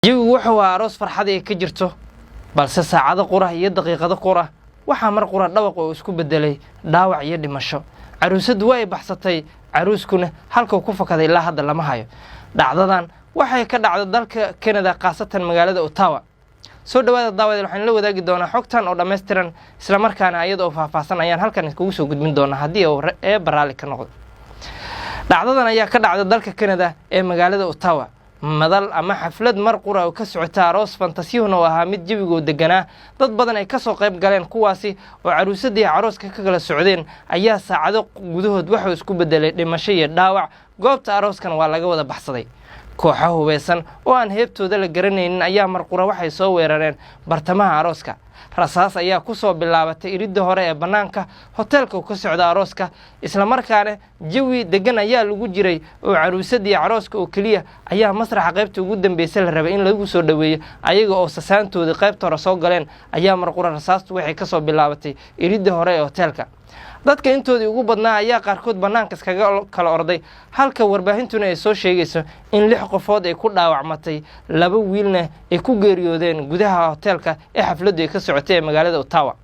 jawigu wuxuu aroos farxad ay ka jirto balse saacado qura iyo daqiiqado qura waxa mar qura dhawaq oo isku bedelay dhaawac iyo dhimasho caruusadu way baxsatay caruuskuna halka ku fakaday ilaa hadda lama hayo dhacdadan waxay ka dhacday dalka Canada qaasatan magaalada Ottawa soo dhawaada daawada waxaan la wadaagi doonaa xogtan oo dhameystiran isla markaana ayadoo faahfaahsan ayaan halkan kugu soo gudbin doonaa hadii ay baraali ka noqdo dhacdadan ayaa ka dhacday dalka Canada ee magaalada Ottawa madal ama xaflad mar qura oo ka socota aroos fantasiyuhuna oo ahaa mid jawigu deganaa dad badan ay ka soo qayb galeen kuwaasi oo caruusadii arooska ka kala socdeen ayaa saacado gudahood waxa isku bedelay dhimasho iyo dhaawac goobta arooskan waa laga wada baxsaday kooxo hubeysan oo aan heebtooda la garanaynin ayaa mar qura waxay soo weerareen bartamaha arooska rasaas ayaa ku soo bilaabatay iridda hore ee banaanka hoteelka ka socda arooska isla markaana jawi degan ayaa lagu jiray oo caruusadii arooska oo kaliya ayaa masraxa qaybta ugu dambeysay la rabay in lagu soo dhaweeyo ayaga oo sasaantooda qaybta hore soo galeen ayaa mar qura rasaastu waxay ka soo bilaabatay iridda hore ee hoteelka dadka intoodii ugu badnaa ayaa qaarkood banaanka iskaga kala orday halka warbaahintuna ay soo sheegayso in 6 qofood ay ku dhaawacmatay 2 wiilna ay ku geeriyoodeen gudaha hoteelka ee xafladdu ay ka socotay magaalada Ottawa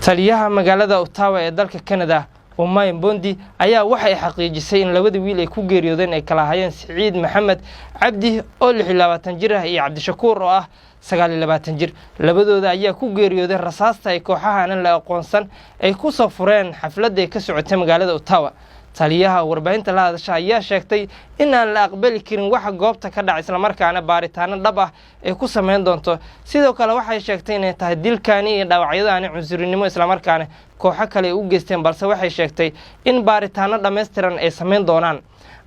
taliyaha magaalada Ottawa ee dalka Canada Umay Bondi ayaa waxay xaqiijisay in 2 wiil ay ku geeriyoodeen ay kala hayeen Saciid Maxamed Cabdi oo 26 jir ah iyo Cabdishakuur oo ah 29 jir labadooda ayaa ku geeriyooday rasaasta ay kooxahan la aqoonsan ay ku soo fureen xafladda ay ka socotay magaalada Ottawa taliyaha warbaahinta la hadashay ayaa sheegtay in aan la aqbali karin waxa goobta ka dhacay isla markaana baaritaano dhab ah ay ku sameyn doonto sidoo kale waxay sheegtay in ay tahay dilkaani iyo dhaawacyadaani cunsurinimo isla markaana kooxo kale u geysteen balse waxay sheegtay in baaritaano dhameystiran ay sameyn doonaan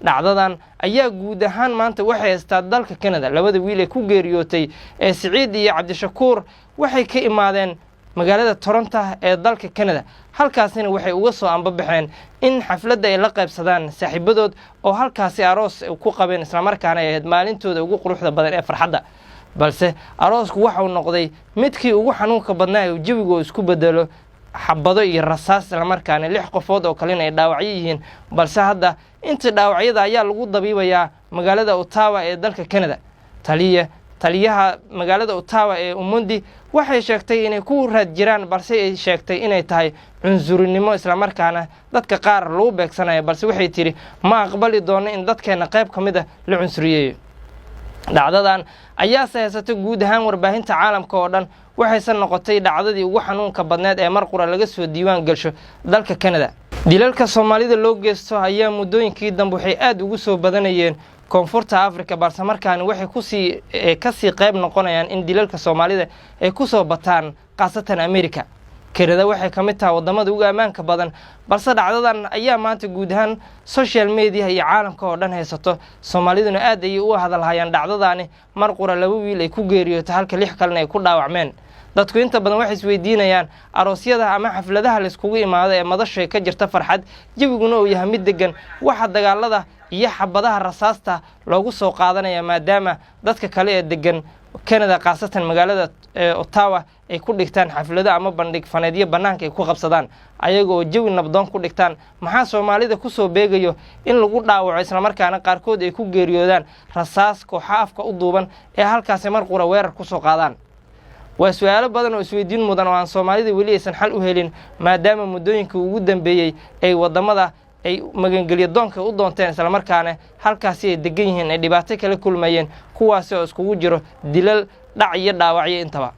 dhacdadan ayaa guud ahaan maanta waxay haystaa dalka Canada 2 wiil ay ku geeriyootay ee Saciid iyo Cabdishakuur waxay ka imaadeen magaalada Toronto ee dalka Canada halkaasina waxay uga soo ambabaxeen in xafladda ay la qaybsadaan saaxiibadood oo halkaasi aroos ku qabeen isla markaana ay maalintooda ugu quruxda badan ee farxadda balse aroosku waxa uu noqday midkii ugu xanuunka badnaa ee jawigu isku bedelo xabado iyo rasaas isla markaana 6 qofood oo kale ay dhaawacyo yihiin balse hadda inta dhaawacyada ayaa lagu dabiibayaa magaalada Ottawa ee dalka Canada taliyaha magaalada Ottawa ee Umundi waxay sheegtay inay ku raad jiraan balse ay sheegtay inay tahay cunsurinimo isla markaana dadka qaar loo beegsanayo balse waxay tiri ma aqbali doono in dadkeena qayb kamid ah la cunsuriyeeyo dhacdadan ayaa sahaysatay guud ahaan warbaahinta caalamka oo dhan waxaysan noqotay dhacdadii ugu xanuunka badneed ee mar qura laga soo diiwaan gasho dalka Canada dilalka Soomaalida loo geysto ayaa muddooyinkii dambe waxay aad ugu soo badanayeen koonfurta Afrika balse markaan waxay ka sii qayb noqonayaan in dilalka Soomaalida ay ku soo bataan qaasatan America Canada waxay ka mid tahay wadamada ugu amaanka badan balse dhacdadan ayaa maanta guud ahaan social media iyo caalamka oo dhan haysato Soomaaliduna aad ay u hadalhayaan dhacdadaani mar qura 2 wiil ay ku geeriyootay halka 6 kalena ay ku dhaawacmeen dadku inta badan waxay isweydiinayaan aroosyada ama xafladaha la iskugu imaado ee madasha ka jirta farxad jawiguna uu yahay mid degan waxa dagaalada iyo xabadaha rasaasta loogu soo qaadanaya maadaama dadka kale ee degan Canada qaasatan magaalada Ottawa ay ku dhigtaan xaflado ama bandhig faneedyo banaanka ay ku qabsadaan ayagoo jawi nabdoon ku dhigtaan maxaa Soomaalida ku soo beegayo in lagu dhaawaco isla markaana qaarkood ay ku geeriyoodaan rasaas kooxa afka u duuban ee halkaas mar qura weerar ku soo qaadaan waa su'aalo badan oo isweydiin mudan oo aan Soomaalida wali aysan xal u helin maadaama muddooyinkii ugu dambeeyay ay wadamada ay magangeliyo doonka u doonteen isla markaana halkaasi ay degan yihiin ay dhibaato kala kulmayeen kuwaas oo iskugu jiro dilal dhac iyo dhaawacyo intaba